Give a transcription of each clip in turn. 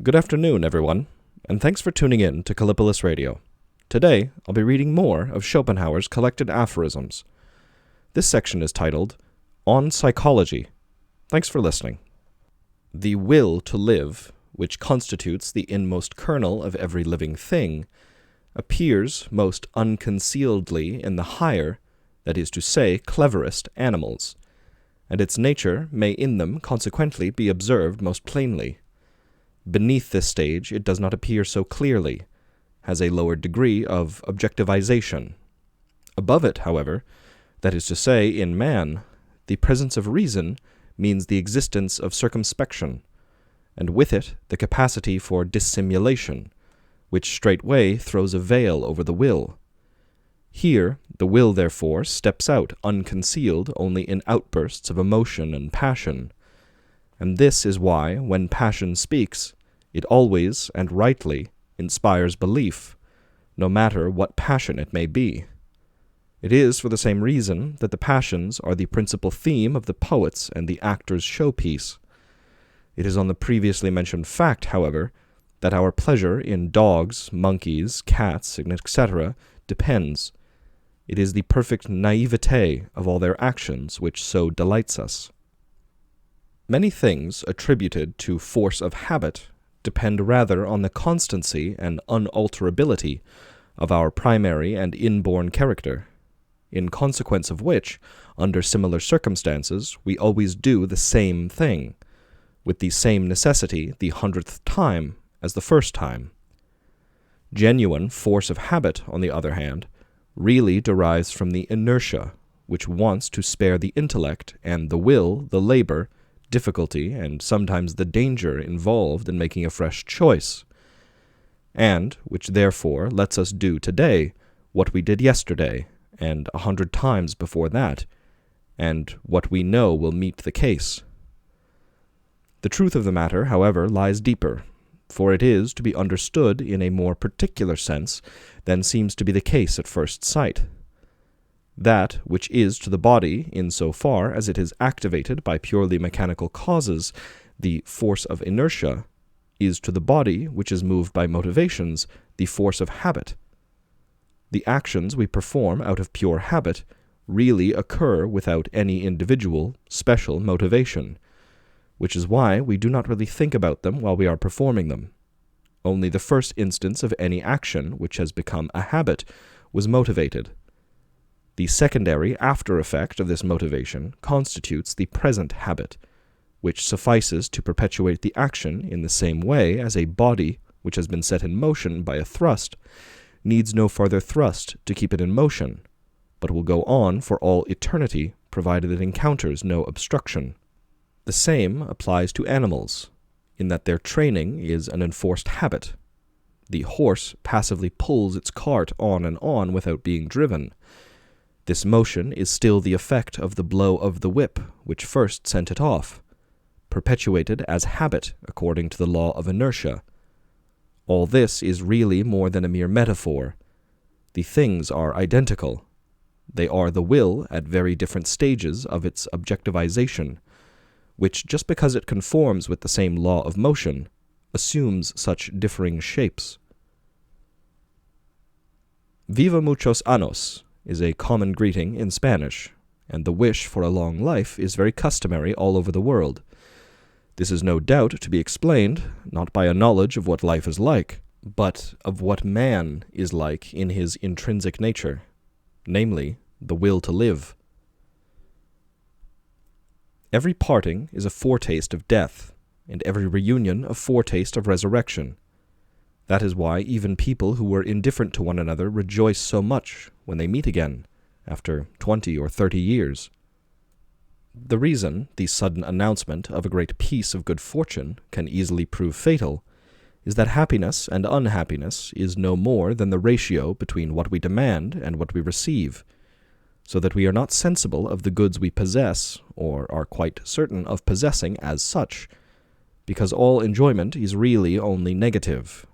Good afternoon, everyone, and thanks for tuning in to Kallipolis Radio. Today, I'll be reading more of Schopenhauer's collected aphorisms. This section is titled, On Psychology. Thanks for listening. The will to live, which constitutes the inmost kernel of every living thing, appears most unconcealedly in the higher, that is to say, cleverest animals, and its nature may in them consequently be observed most plainly. Beneath this stage it does not appear so clearly, has a lower degree of objectivization. Above it, however, that is to say, in man, the presence of reason means the existence of circumspection, and with it the capacity for dissimulation, which straightway throws a veil over the will. Here the will, therefore, steps out unconcealed only in outbursts of emotion and passion, and this is why, when passion speaks, it always, and rightly, inspires belief, no matter what passion it may be. It is for the same reason that the passions are the principal theme of the poet's and the actor's showpiece. It is on the previously mentioned fact, however, that our pleasure in dogs, monkeys, cats, etc. depends. It is the perfect naivete of all their actions which so delights us. Many things attributed to force of habit depend rather on the constancy and unalterability of our primary and inborn character, in consequence of which, under similar circumstances, we always do the same thing, with the same necessity the 100th time as the first time. Genuine force of habit, on the other hand, really derives from the inertia, which wants to spare the intellect and the will the labor, difficulty, and sometimes the danger involved in making a fresh choice, and which therefore lets us do today what we did yesterday, and 100 times before that, and what we know will meet the case. The truth of the matter, however, lies deeper, for it is to be understood in a more particular sense than seems to be the case at first sight. That which is to the body, in so far as it is activated by purely mechanical causes, the force of inertia, is to the body, which is moved by motivations, the force of habit. The actions we perform out of pure habit really occur without any individual, special motivation, which is why we do not really think about them while we are performing them. Only the first instance of any action which has become a habit was motivated. The secondary after-effect of this motivation constitutes the present habit, which suffices to perpetuate the action in the same way as a body which has been set in motion by a thrust needs no farther thrust to keep it in motion, but will go on for all eternity provided it encounters no obstruction. The same applies to animals, in that their training is an enforced habit. The horse passively pulls its cart on and on without being driven. This motion is still the effect of the blow of the whip which first sent it off, perpetuated as habit according to the law of inertia. All this is really more than a mere metaphor. The things are identical. They are the will at very different stages of its objectivization, which, just because it conforms with the same law of motion, assumes such differing shapes. Viva muchos años is a common greeting in Spanish, and the wish for a long life is very customary all over the world. This is no doubt to be explained, not by a knowledge of what life is like, but of what man is like in his intrinsic nature, namely, the will to live. Every parting is a foretaste of death, and every reunion a foretaste of resurrection. That is why even people who were indifferent to one another rejoice so much when they meet again, after 20 or 30 years. The reason the sudden announcement of a great piece of good fortune can easily prove fatal is that happiness and unhappiness is no more than the ratio between what we demand and what we receive, so that we are not sensible of the goods we possess, or are quite certain of possessing as such, because all enjoyment is really only negative,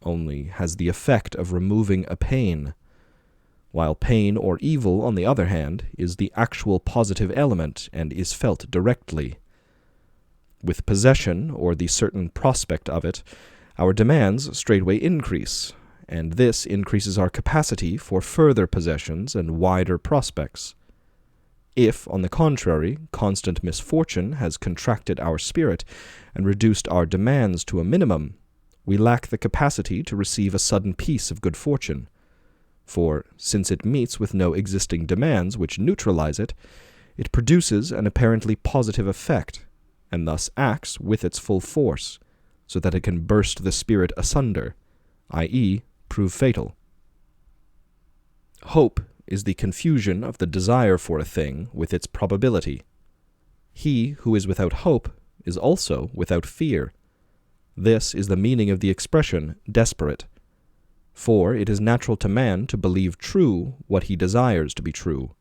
only has the effect of removing a pain, while pain or evil, on the other hand, is the actual positive element and is felt directly. With possession, or the certain prospect of it, our demands straightway increase, and this increases our capacity for further possessions and wider prospects. If, on the contrary, constant misfortune has contracted our spirit and reduced our demands to a minimum, we lack the capacity to receive a sudden piece of good fortune. For, since it meets with no existing demands which neutralize it, it produces an apparently positive effect, and thus acts with its full force, so that it can burst the spirit asunder, i.e., prove fatal. Hope is the confusion of the desire for a thing with its probability. He who is without hope is also without fear. This is the meaning of the expression desperate. For it is natural to man to believe true what he desires to be true,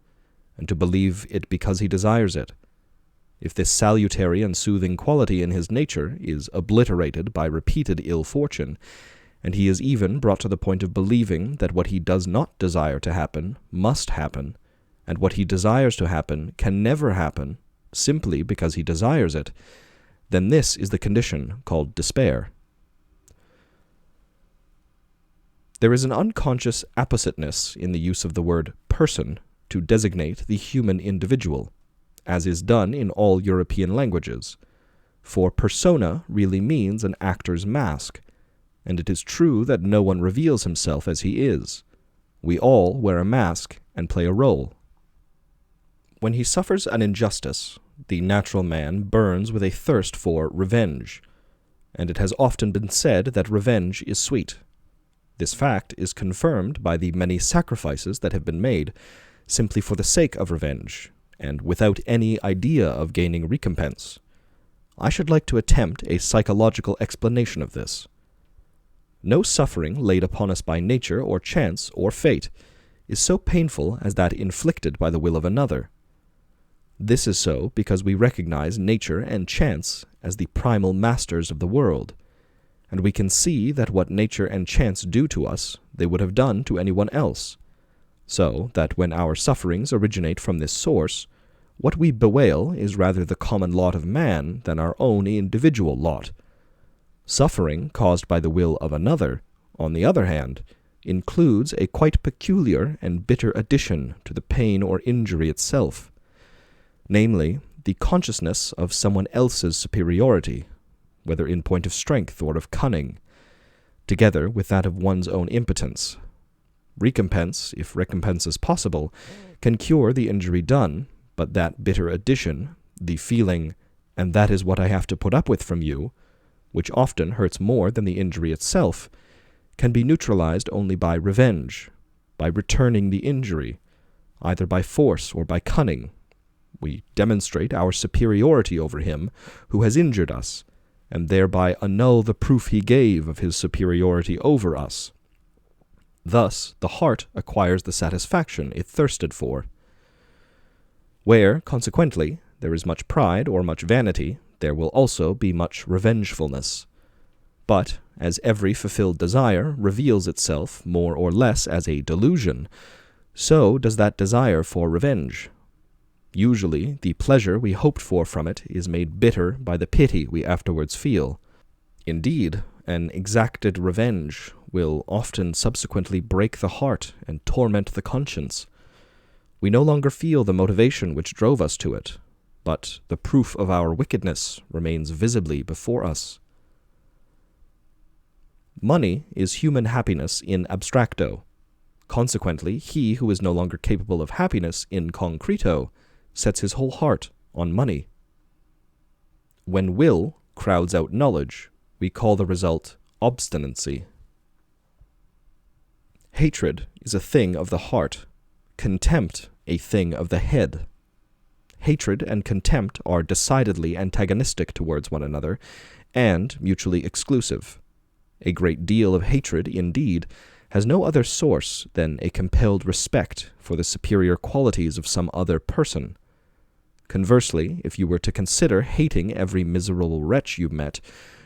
and to believe it because he desires it. If this salutary and soothing quality in his nature is obliterated by repeated ill fortune, and he is even brought to the point of believing that what he does not desire to happen must happen, and what he desires to happen can never happen, simply because he desires it, then this is the condition called despair. There is an unconscious appositeness in the use of the word person to designate the human individual, as is done in all European languages, for persona really means an actor's mask, and it is true that no one reveals himself as he is. We all wear a mask and play a role. When he suffers an injustice, the natural man burns with a thirst for revenge, and it has often been said that revenge is sweet. This fact is confirmed by the many sacrifices that have been made simply for the sake of revenge, and without any idea of gaining recompense. I should like to attempt a psychological explanation of this. No suffering laid upon us by nature or chance or fate is so painful as that inflicted by the will of another. This is so because we recognize nature and chance as the primal masters of the world, and we can see that what nature and chance do to us, they would have done to anyone else, so that when our sufferings originate from this source, what we bewail is rather the common lot of man than our own individual lot. Suffering caused by the will of another, on the other hand, includes a quite peculiar and bitter addition to the pain or injury itself, namely, the consciousness of someone else's superiority, whether in point of strength or of cunning, together with that of one's own impotence. Recompense, if recompense is possible, can cure the injury done, but that bitter addition, the feeling, and that is what I have to put up with from you, which often hurts more than the injury itself, can be neutralized only by revenge, by returning the injury, either by force or by cunning. We demonstrate our superiority over him who has injured us, and thereby annul the proof he gave of his superiority over us. Thus, the heart acquires the satisfaction it thirsted for. Where, consequently, there is much pride or much vanity, there will also be much revengefulness. But, as every fulfilled desire reveals itself more or less as a delusion, so does that desire for revenge. Usually, the pleasure we hoped for from it is made bitter by the pity we afterwards feel. Indeed, an exacted revenge will often subsequently break the heart and torment the conscience. We no longer feel the motivation which drove us to it, but the proof of our wickedness remains visibly before us. Money is human happiness in abstracto. Consequently, he who is no longer capable of happiness in concreto sets his whole heart on money. When will crowds out knowledge, we call the result obstinacy. Hatred is a thing of the heart, contempt a thing of the head. Hatred and contempt are decidedly antagonistic towards one another, and mutually exclusive. A great deal of hatred, indeed, has no other source than a compelled respect for the superior qualities of some other person. Conversely, if you were to consider hating every miserable wretch you met,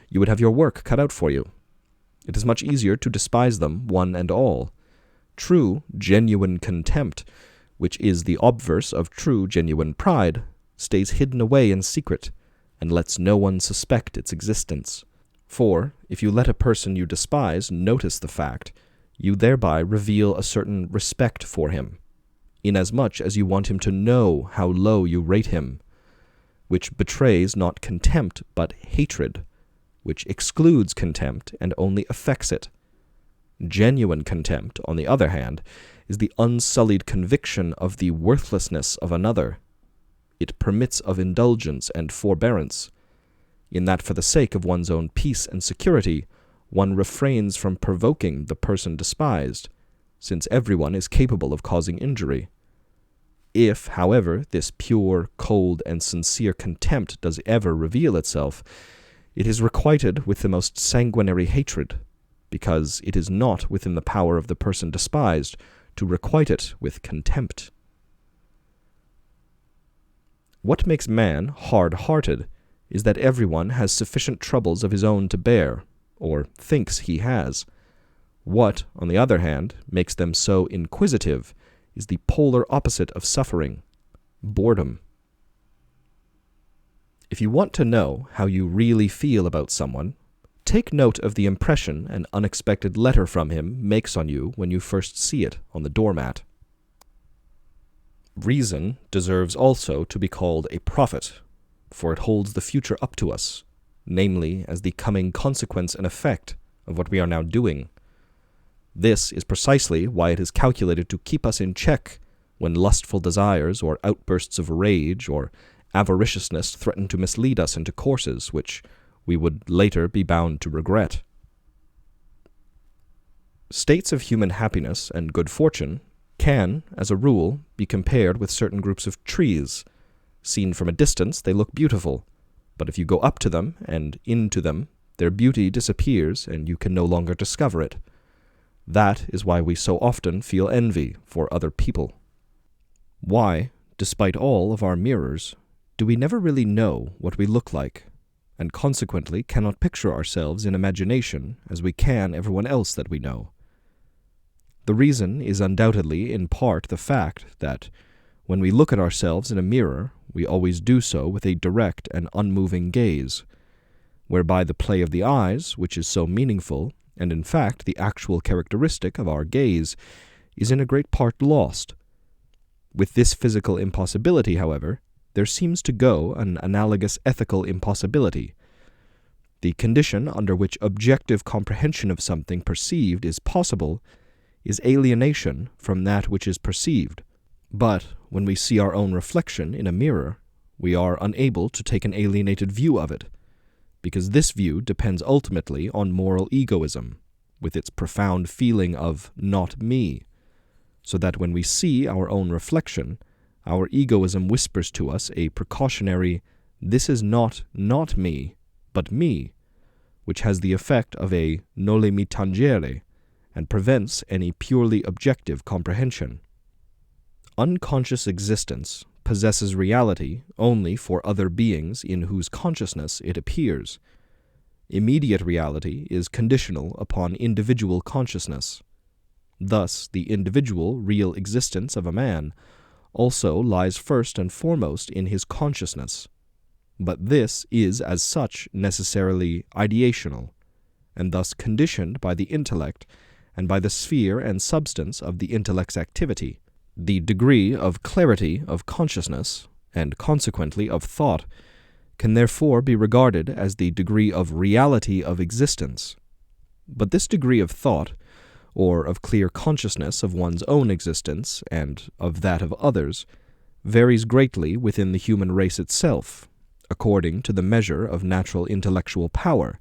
you would have your work cut out for you. It is much easier to despise them, one and all. True, genuine contempt, which is the obverse of true, genuine pride, stays hidden away in secret, and lets no one suspect its existence. For, if you let a person you despise notice the fact, you thereby reveal a certain respect for him, inasmuch as you want him to know how low you rate him, which betrays not contempt but hatred, which excludes contempt and only affects it. Genuine contempt, on the other hand, is the unsullied conviction of the worthlessness of another. It permits of indulgence and forbearance, in that for the sake of one's own peace and security, one refrains from provoking the person despised, since everyone is capable of causing injury. If, however, this pure, cold, and sincere contempt does ever reveal itself, it is requited with the most sanguinary hatred, because it is not within the power of the person despised to requite it with contempt. What makes man hard-hearted is that everyone has sufficient troubles of his own to bear, or thinks he has. What, on the other hand, makes them so inquisitive is the polar opposite of suffering, boredom. If you want to know how you really feel about someone, take note of the impression an unexpected letter from him makes on you when you first see it on the doormat. Reason deserves also to be called a prophet, for it holds the future up to us, namely as the coming consequence and effect of what we are now doing. This is precisely why it is calculated to keep us in check when lustful desires or outbursts of rage or avariciousness threaten to mislead us into courses which we would later be bound to regret. States of human happiness and good fortune can, as a rule, be compared with certain groups of trees. Seen from a distance, they look beautiful, but if you go up to them and into them, their beauty disappears and you can no longer discover it. That is why we so often feel envy for other people. Why, despite all of our mirrors, do we never really know what we look like, and consequently cannot picture ourselves in imagination as we can everyone else that we know? The reason is undoubtedly in part the fact that, when we look at ourselves in a mirror, we always do so with a direct and unmoving gaze, whereby the play of the eyes, which is so meaningful, and in fact the actual characteristic of our gaze, is in a great part lost. With this physical impossibility, however, there seems to go an analogous ethical impossibility. The condition under which objective comprehension of something perceived is possible is alienation from that which is perceived. But when we see our own reflection in a mirror, we are unable to take an alienated view of it, because this view depends ultimately on moral egoism, with its profound feeling of not me, so that when we see our own reflection, our egoism whispers to us a precautionary, "This is not me, but me," which has the effect of a noli me tangere, and prevents any purely objective comprehension. Unconscious existence possesses reality only for other beings in whose consciousness it appears. Immediate reality is conditional upon individual consciousness. Thus, the individual real existence of a man also lies first and foremost in his consciousness, but this is as such necessarily ideational, and thus conditioned by the intellect and by the sphere and substance of the intellect's activity. The degree of clarity of consciousness, and consequently of thought, can therefore be regarded as the degree of reality of existence. But this degree of thought, or of clear consciousness of one's own existence and of that of others, varies greatly within the human race itself, according to the measure of natural intellectual power,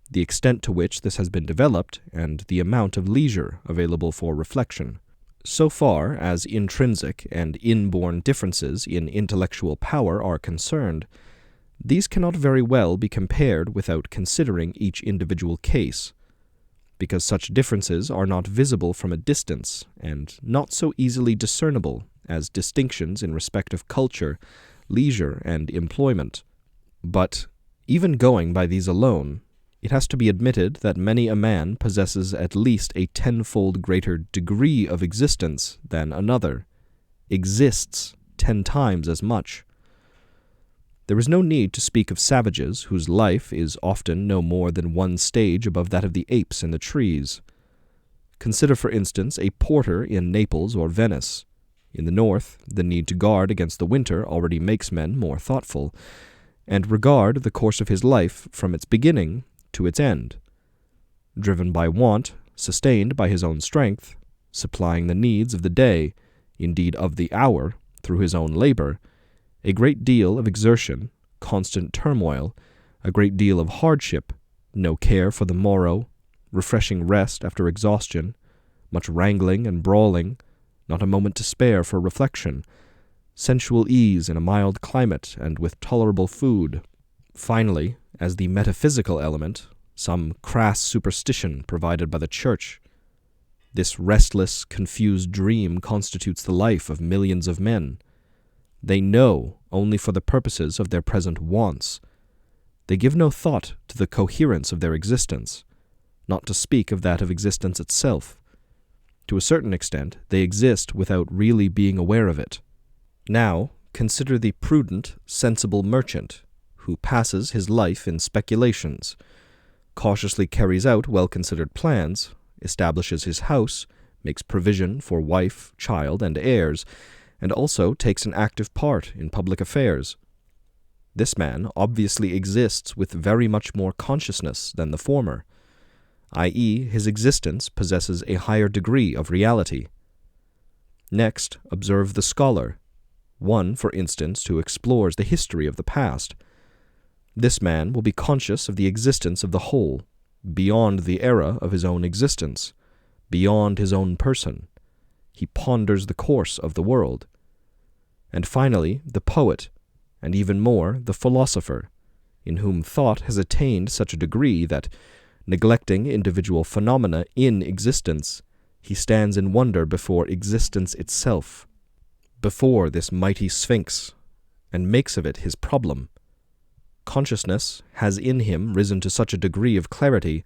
the extent to which this has been developed, and the amount of leisure available for reflection. So far as intrinsic and inborn differences in intellectual power are concerned, these cannot very well be compared without considering each individual case, because such differences are not visible from a distance, and not so easily discernible as distinctions in respect of culture, leisure, and employment. But, even going by these alone, it has to be admitted that many a man possesses at least a tenfold greater degree of existence than another, exists 10 times as much. There is no need to speak of savages whose life is often no more than one stage above that of the apes in the trees. Consider, for instance, a porter in Naples or Venice. In the north, the need to guard against the winter already makes men more thoughtful, and regard the course of his life from its beginning to its end. Driven by want, sustained by his own strength, supplying the needs of the day, indeed of the hour, through his own labor, a great deal of exertion, constant turmoil, a great deal of hardship, no care for the morrow, refreshing rest after exhaustion, much wrangling and brawling, not a moment to spare for reflection, sensual ease in a mild climate and with tolerable food. Finally, as the metaphysical element, some crass superstition provided by the Church. This restless, confused dream constitutes the life of millions of men. They know only for the purposes of their present wants. They give no thought to the coherence of their existence, not to speak of that of existence itself. To a certain extent, they exist without really being aware of it. Now, consider the prudent, sensible merchant, who passes his life in speculations, cautiously carries out well-considered plans, establishes his house, makes provision for wife, child, and heirs, and also takes an active part in public affairs. This man obviously exists with very much more consciousness than the former, i.e., his existence possesses a higher degree of reality. Next, observe the scholar, one, for instance, who explores the history of the past. This man will be conscious of the existence of the whole, beyond the era of his own existence, beyond his own person. He ponders the course of the world. And finally, the poet, and even more, the philosopher, in whom thought has attained such a degree that, neglecting individual phenomena in existence, he stands in wonder before existence itself, before this mighty sphinx, and makes of it his problem. Consciousness has in him risen to such a degree of clarity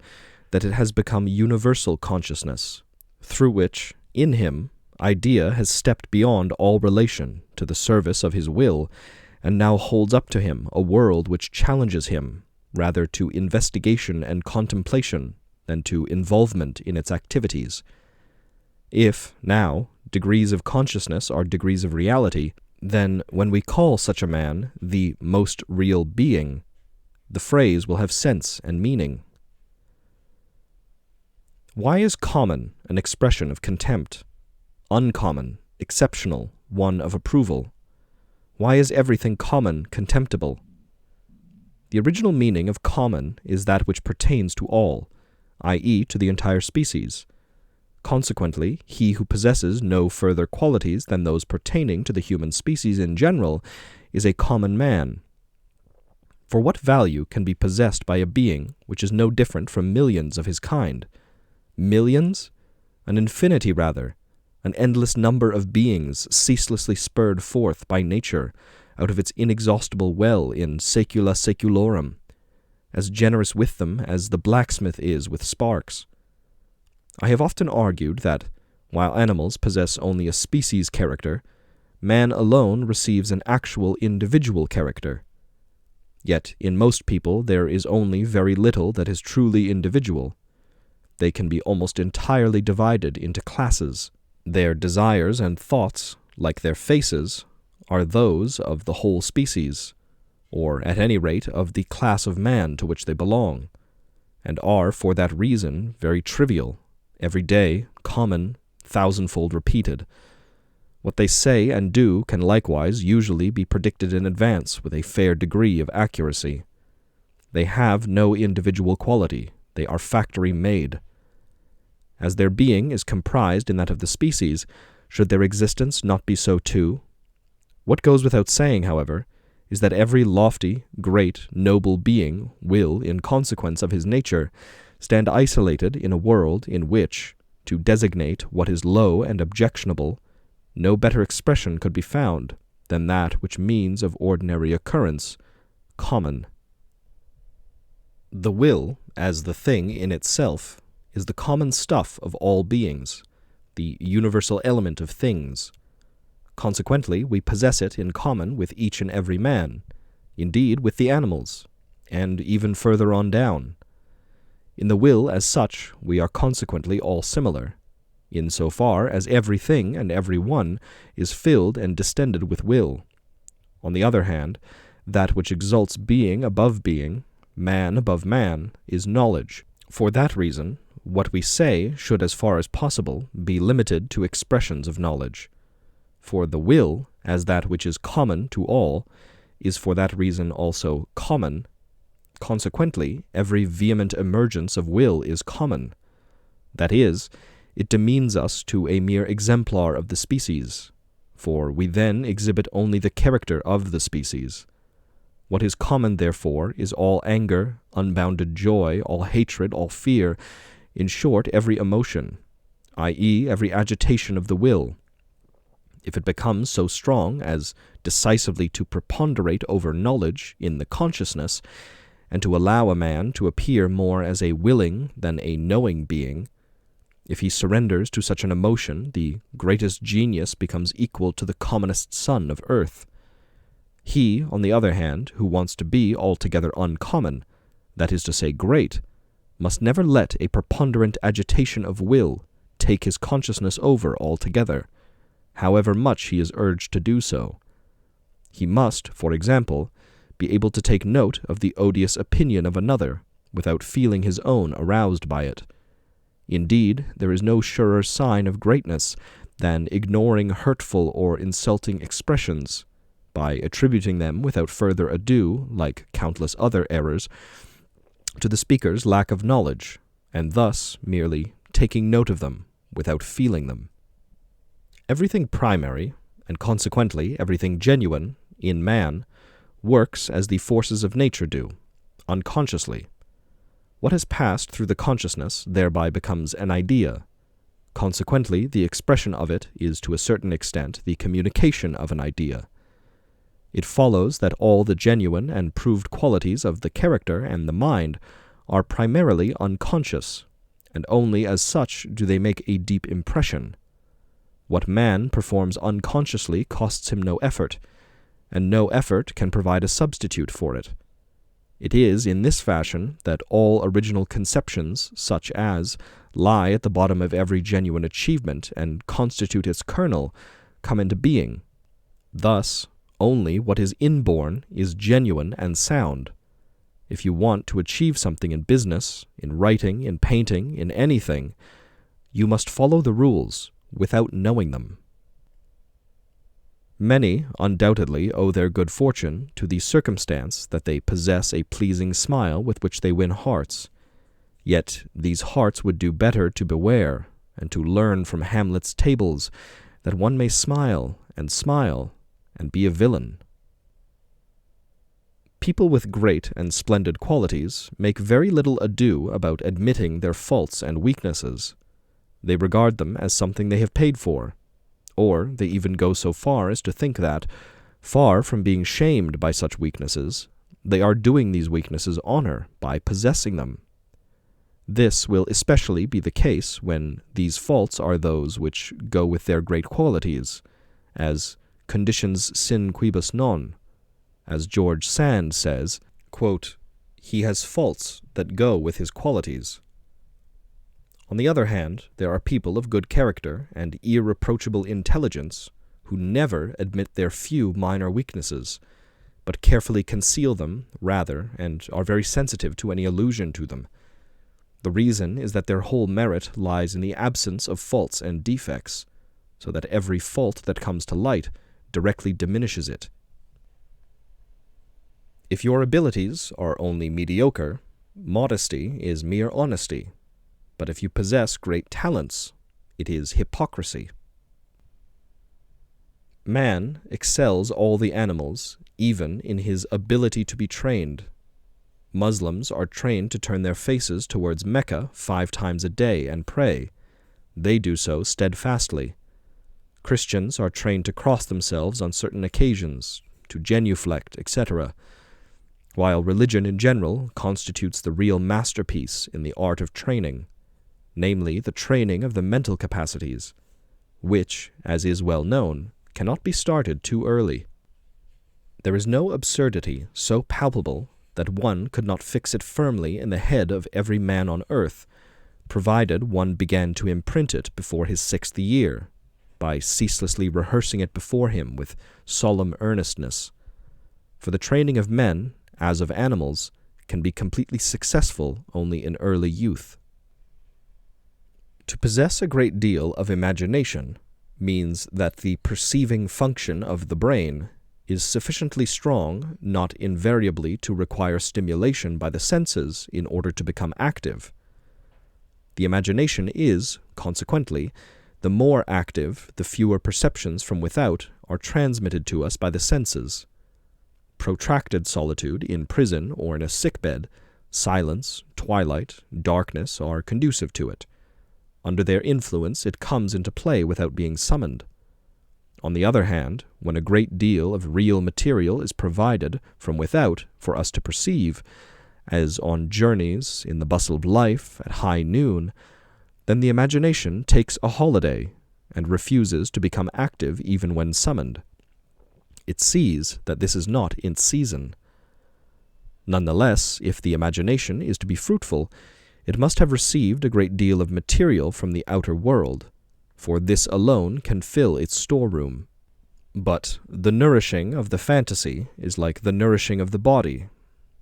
that it has become universal consciousness, through which, in him, idea has stepped beyond all relation to the service of his will, and now holds up to him a world which challenges him rather to investigation and contemplation than to involvement in its activities. If, now, degrees of consciousness are degrees of reality, then when we call such a man the most real being, the phrase will have sense and meaning. Why is common an expression of contempt? Uncommon, exceptional, one of approval? Why is everything common contemptible? The original meaning of common is that which pertains to all, i.e., to the entire species. Consequently, he who possesses no further qualities than those pertaining to the human species in general is a common man. For what value can be possessed by a being which is no different from millions of his kind? Millions? An infinity, rather, an endless number of beings ceaselessly spurred forth by nature out of its inexhaustible well in saecula saeculorum, as generous with them as the blacksmith is with sparks. I have often argued that, while animals possess only a species character, man alone receives an actual individual character. Yet in most people there is only very little that is truly individual. They can be almost entirely divided into classes. Their desires and thoughts, like their faces, are those of the whole species, or at any rate of the class of man to which they belong, and are for that reason very trivial, everyday, common, thousandfold repeated. What they say and do can likewise usually be predicted in advance with a fair degree of accuracy. They have no individual quality, they are factory-made. As their being is comprised in that of the species, should their existence not be so too? What goes without saying, however, is that every lofty, great, noble being will, in consequence of his nature, stand isolated in a world in which, to designate what is low and objectionable, no better expression could be found than that which means of ordinary occurrence, common. The will, as the thing in itself, is the common stuff of all beings, the universal element of things. Consequently, we possess it in common with each and every man, indeed with the animals, and even further on down. In the will as such, we are consequently all similar, in so far as everything and every one is filled and distended with will. On the other hand, that which exalts being above being, man above man, is knowledge. For that reason, what we say should as far as possible be limited to expressions of knowledge. For the will, as that which is common to all, is for that reason also common. Consequently, every vehement emergence of will is common. That is, it demeans us to a mere exemplar of the species, for we then exhibit only the character of the species. What is common, therefore, is all anger, unbounded joy, all hatred, all fear, in short, every emotion, i.e., every agitation of the will. If it becomes so strong as decisively to preponderate over knowledge in the consciousness, and to allow a man to appear more as a willing than a knowing being, if he surrenders to such an emotion, the greatest genius becomes equal to the commonest son of earth. He, on the other hand, who wants to be altogether uncommon, that is to say great, must never let a preponderant agitation of will take his consciousness over altogether, however much he is urged to do so. He must, for example, be able to take note of the odious opinion of another, without feeling his own aroused by it. Indeed, there is no surer sign of greatness than ignoring hurtful or insulting expressions, by attributing them without further ado, like countless other errors, to the speaker's lack of knowledge, and thus merely taking note of them without feeling them. Everything primary, and consequently everything genuine, in man, works as the forces of nature do, unconsciously. What has passed through the consciousness thereby becomes an idea. Consequently, the expression of it is to a certain extent the communication of an idea. It follows that all the genuine and proved qualities of the character and the mind are primarily unconscious, and only as such do they make a deep impression. What man performs unconsciously costs him no effort, and no effort can provide a substitute for it. It is in this fashion that all original conceptions, such as lie at the bottom of every genuine achievement and constitute its kernel, come into being. Thus, only what is inborn is genuine and sound. If you want to achieve something in business, in writing, in painting, in anything, you must follow the rules without knowing them. Many undoubtedly owe their good fortune to the circumstance that they possess a pleasing smile with which they win hearts. Yet these hearts would do better to beware, and to learn from Hamlet's tables, that one may smile, and be a villain. People with great and splendid qualities make very little ado about admitting their faults and weaknesses. They regard them as something they have paid for, or they even go so far as to think that, far from being shamed by such weaknesses, they are doing these weaknesses honor by possessing them. This will especially be the case when these faults are those which go with their great qualities, as conditions sine quibus non. As George Sand says, quote, "He has faults that go with his qualities." On the other hand, there are people of good character and irreproachable intelligence who never admit their few minor weaknesses, but carefully conceal them, rather, and are very sensitive to any allusion to them. The reason is that their whole merit lies in the absence of faults and defects, so that every fault that comes to light directly diminishes it. If your abilities are only mediocre, modesty is mere honesty, but if you possess great talents, it is hypocrisy. Man excels all the animals, even in his ability to be trained. Muslims are trained to turn their faces towards Mecca 5 times a day and pray. They do so steadfastly. Christians are trained to cross themselves on certain occasions, to genuflect, etc., while religion in general constitutes the real masterpiece in the art of training, namely the training of the mental capacities, which, as is well known, cannot be started too early. There is no absurdity so palpable that one could not fix it firmly in the head of every man on earth, provided one began to imprint it before his 6th year, by ceaselessly rehearsing it before him with solemn earnestness. For the training of men, as of animals, can be completely successful only in early youth. To possess a great deal of imagination means that the perceiving function of the brain is sufficiently strong not invariably to require stimulation by the senses in order to become active. The imagination is, consequently, the more active the fewer perceptions from without are transmitted to us by the senses. Protracted solitude in prison or in a sickbed, silence, twilight, darkness are conducive to it. Under their influence it comes into play without being summoned. On the other hand, when a great deal of real material is provided from without for us to perceive, as on journeys, in the bustle of life, at high noon, then the imagination takes a holiday and refuses to become active even when summoned. It sees that this is not in season. Nonetheless, if the imagination is to be fruitful, it must have received a great deal of material from the outer world, for this alone can fill its storeroom. But the nourishing of the fantasy is like the nourishing of the body.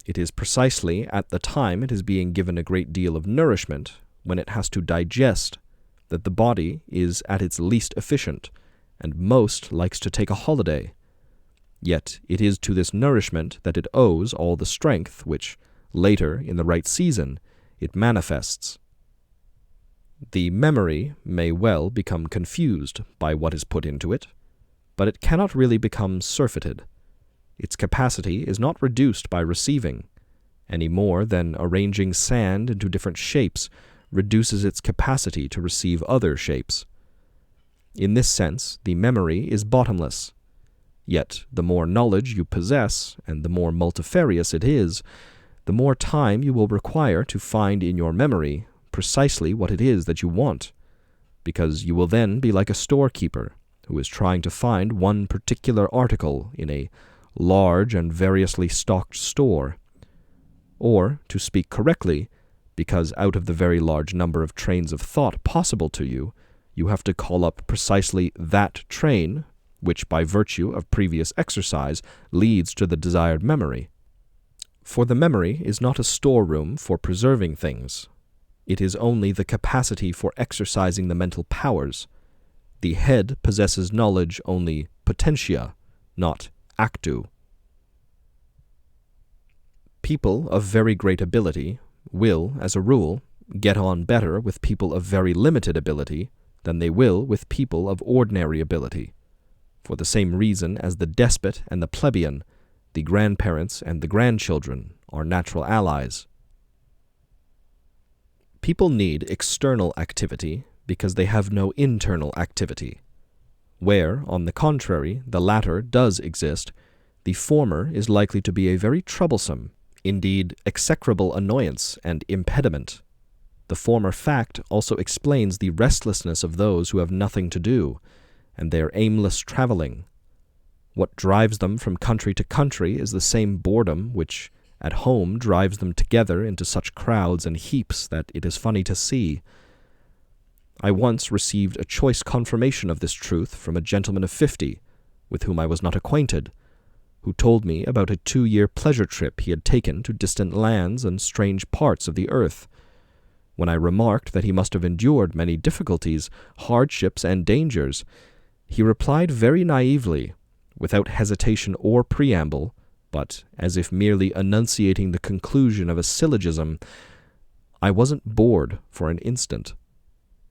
It is precisely at the time it is being given a great deal of nourishment, when it has to digest, that the body is at its least efficient, and most likes to take a holiday. Yet it is to this nourishment that it owes all the strength which, later, in the right season, it manifests. The memory may well become confused by what is put into it, but it cannot really become surfeited. Its capacity is not reduced by receiving, any more than arranging sand into different shapes reduces its capacity to receive other shapes. In this sense, the memory is bottomless. Yet the more knowledge you possess, and the more multifarious it is, the more time you will require to find in your memory precisely what it is that you want, because you will then be like a storekeeper who is trying to find one particular article in a large and variously stocked store. Or, to speak correctly, because out of the very large number of trains of thought possible to you, you have to call up precisely that train, which by virtue of previous exercise leads to the desired memory. For the memory is not a storeroom for preserving things. It is only the capacity for exercising the mental powers. The head possesses knowledge only potentia, not actu. People of very great ability will, as a rule, get on better with people of very limited ability than they will with people of ordinary ability, for the same reason as the despot and the plebeian, the grandparents and the grandchildren, are natural allies. People need external activity because they have no internal activity. Where, on the contrary, the latter does exist, the former is likely to be a very troublesome, indeed execrable annoyance and impediment. The former fact also explains the restlessness of those who have nothing to do, and their aimless traveling. What drives them from country to country is the same boredom which, at home, drives them together into such crowds and heaps that it is funny to see. I once received a choice confirmation of this truth from a gentleman of 50, with whom I was not acquainted, who told me about a 2-year pleasure trip he had taken to distant lands and strange parts of the earth. When I remarked that he must have endured many difficulties, hardships, and dangers, he replied very naively, without hesitation or preamble, but as if merely enunciating the conclusion of a syllogism, "I wasn't bored for an instant."